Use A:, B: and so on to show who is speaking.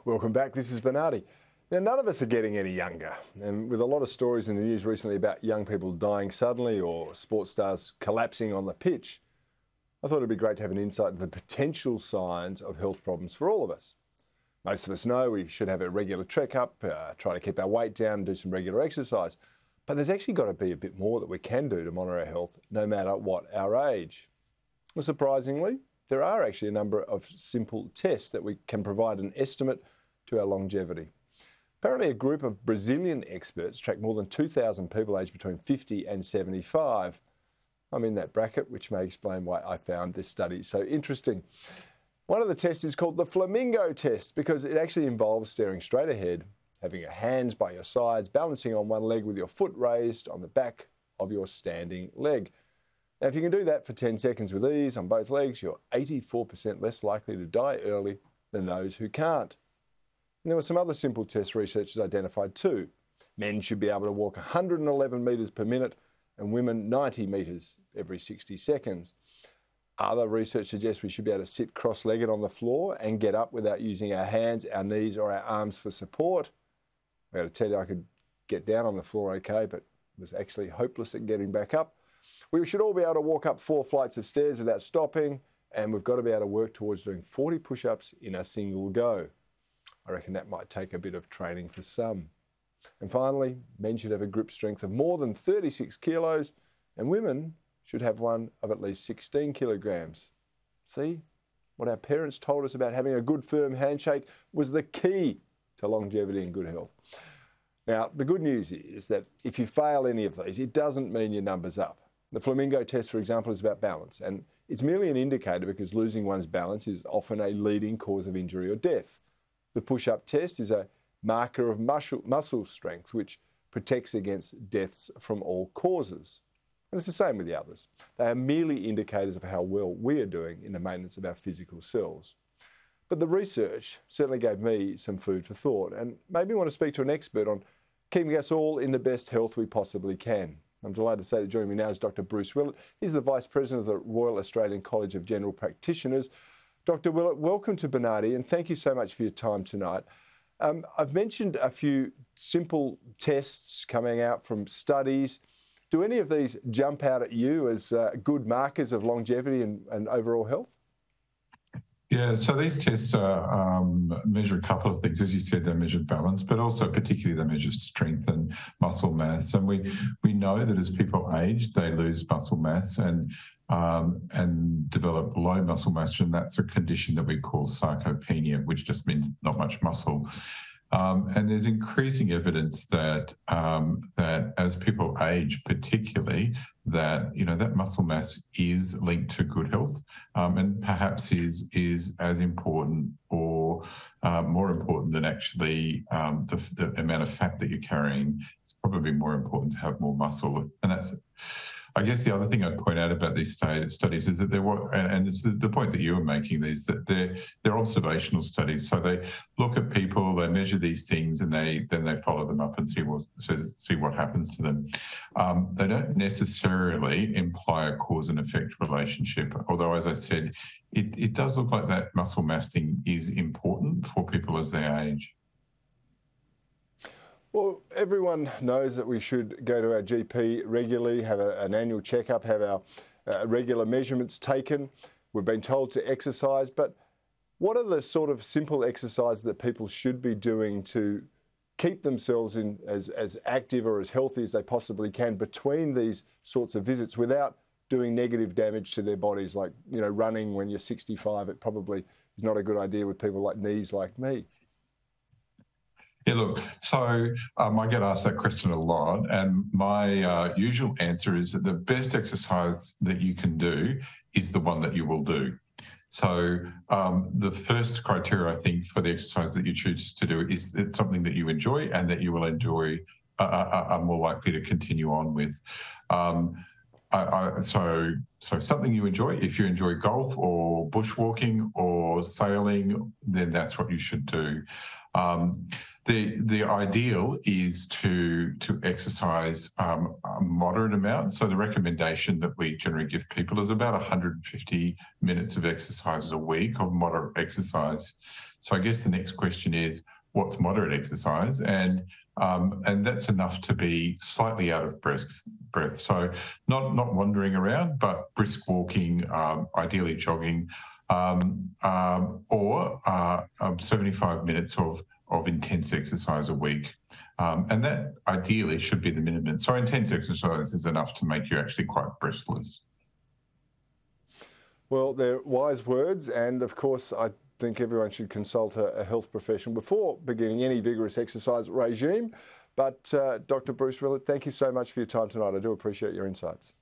A: Welcome back. This is Bernardi. Now, none of us are getting any younger, and with a lot of stories in the news recently about young people dying suddenly or sports stars collapsing on the pitch, I thought it'd be great to have an insight into the potential signs of health problems for all of us. Most of us know we should have a regular checkup, try to keep our weight down and do some regular exercise, but there's actually got to be a bit more that we can do to monitor our health no matter what our age. Well, surprisingly, there are actually a number of simple tests that we can provide an estimate to our longevity. Apparently, a group of Brazilian experts tracked more than 2,000 people aged between 50 and 75. I'm in that bracket, which may explain why I found this study so interesting. One of the tests is called the flamingo test because it actually involves staring straight ahead, having your hands by your sides, balancing on one leg with your foot raised on the back of your standing leg. Now, if you can do that for 10 seconds with ease on both legs, you're 84% less likely to die early than those who can't. And there were some other simple tests researchers identified too. Men should be able to walk 111 metres per minute and women 90 metres every 60 seconds. Other research suggests we should be able to sit cross-legged on the floor and get up without using our hands, our knees or our arms for support. I got to tell you, I could get down on the floor okay, but was actually hopeless at getting back up. We should all be able to walk up 4 flights of stairs without stopping, and we've got to be able to work towards doing 40 push-ups in a single go. I reckon that might take a bit of training for some. And finally, men should have a grip strength of more than 36 kilos, and women should have one of at least 16 kilograms. See, what our parents told us about having a good firm handshake was the key to longevity and good health. Now, the good news is that if you fail any of these, it doesn't mean your number's up. The flamingo test, for example, is about balance, and it's merely an indicator because losing one's balance is often a leading cause of injury or death. The push-up test is a marker of muscle strength, which protects against deaths from all causes. And it's the same with the others. They are merely indicators of how well we are doing in the maintenance of our physical selves. But the research certainly gave me some food for thought and made me want to speak to an expert on keeping us all in the best health we possibly can. I'm delighted to say that joining me now is Dr. Bruce Willett. He's the Vice President of the Royal Australian College of General Practitioners. Dr. Willett, welcome to Bernardi, and thank you so much for your time tonight. I've mentioned a few simple tests coming out from studies. Do any of these jump out at you as good markers of longevity and overall health?
B: Yeah, so these tests measure a couple of things. As you said, they measure balance, but also particularly they measure strength and muscle mass. And we know that as people age, they lose muscle mass and develop low muscle mass, and that's a condition that we call sarcopenia, which just means not much muscle. And there's increasing evidence that that as people age, particularly, that that muscle mass is linked to good health, and perhaps is as important or more important than actually the amount of fat that you're carrying. It's probably more important to have more muscle, and that's. I guess the other thing I'd point out about these studies is that there were, and it's the point that you were making, is that they're observational studies. So they look at people, they measure these things, and then they follow them up and see what happens to them. They don't necessarily imply a cause and effect relationship, although, as I said, it does look like that muscle mass thing is important for people as they age.
A: Well, everyone knows that we should go to our GP regularly, have an annual checkup, have our regular measurements taken. We've been told to exercise, but what are the sort of simple exercises that people should be doing to keep themselves in as active or as healthy as they possibly can between these sorts of visits without doing negative damage to their bodies, like running when you're 65? It probably is not a good idea with people like knees like me.
B: Yeah, look, so I get asked that question a lot, and my usual answer is that the best exercise that you can do is the one that you will do. So the first criteria, I think, for the exercise that you choose to do is it's something that you enjoy and that you will enjoy, are more likely to continue on with. So something you enjoy. If you enjoy golf or bushwalking or sailing, then that's what you should do. The ideal is to exercise a moderate amount. So the recommendation that we generally give people is about 150 minutes of exercise a week of moderate exercise. So I guess the next question is, what's moderate exercise? And that's enough to be slightly out of breath. So not wandering around, but brisk walking, ideally jogging, or 75 minutes of intense exercise a week. And that ideally should be the minimum. So intense exercise is enough to make you actually quite breathless.
A: Well, they're wise words, and of course I think everyone should consult a health professional before beginning any vigorous exercise regime. But Dr. Bruce Willett, thank you so much for your time tonight. I do appreciate your insights.